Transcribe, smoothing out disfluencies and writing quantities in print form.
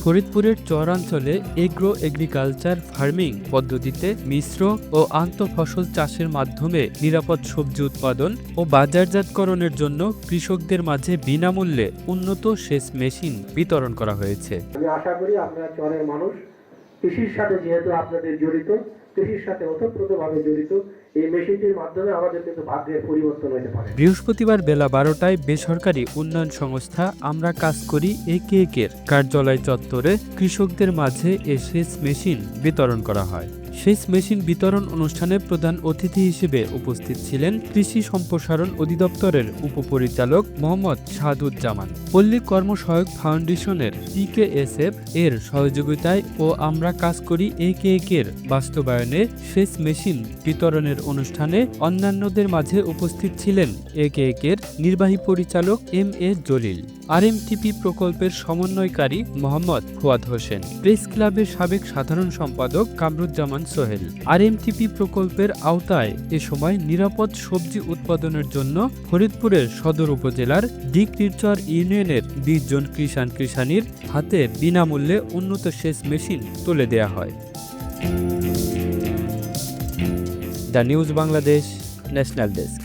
ফরিদপুরের চরাঞ্চলে agro agriculture farming পদ্ধতিতে মিশ্র ও আন্তঃফসল চাষের মাধ্যমে নিরাপদ সবজি উৎপাদন ও বাজারজাতকরণের জন্য কৃষকদের মাঝে বিনামূল্যে উন্নত সেচ মেশিন বিতরণ করা হয়েছে। আমি আশা করি আপনারা চরের মানুষ কৃষির সাথে যেহেতু আপনাদের জড়িত, কৃষির সাথে ওতপ্রোতভাবে জড়িত, এই মেশিনটির মাধ্যমে আমাদের কিন্তু ভাগ্যের পরিবর্তন হতে পারে। বৃহস্পতিবার বেলা 12টায় বেসরকারি উন্নয়ন সংস্থা আমরা কাজ করি একের কার্যালয় চত্বরে কৃষকদের মাঝে এ সেচ মেশিন বিতরণ করা হয়। সেচ মেশিন বিতরণ অনুষ্ঠানে প্রধান অতিথি হিসেবে উপস্থিত ছিলেন কৃষি সম্প্রসারণ অধিদপ্তরের উপপরিচালক মোহাম্মদ শাহাদুজ্জামান। পল্লী কর্মসহায়ক ফাউন্ডেশনের PKSF এর সহযোগিতায় ও আমরা কাজ করি একের বাস্তবায়নে সেচ মেশিন বিতরণের অনুষ্ঠানে অন্যান্যদের মাঝে উপস্থিত ছিলেন একের নির্বাহী পরিচালক MA জলিল, RMTP প্রকল্পের সমন্বয়কারী মোহাম্মদ ফুয়াদ হোসেন, প্রেস ক্লাবের সাবেক সাধারণ সম্পাদক কামরুজ্জামান সোহেল। RMTP প্রকল্পের আওতায় এ সময় নিরাপদ সবজি উৎপাদনের জন্য ফরিদপুরের সদর উপজেলার ডিকরিরচর ইউনিয়নের 20 জন কৃষাণীর হাতে বিনামূল্যে উন্নত সেচ মেশিন তুলে দেয়া হয়। The news Bangladesh, national desk.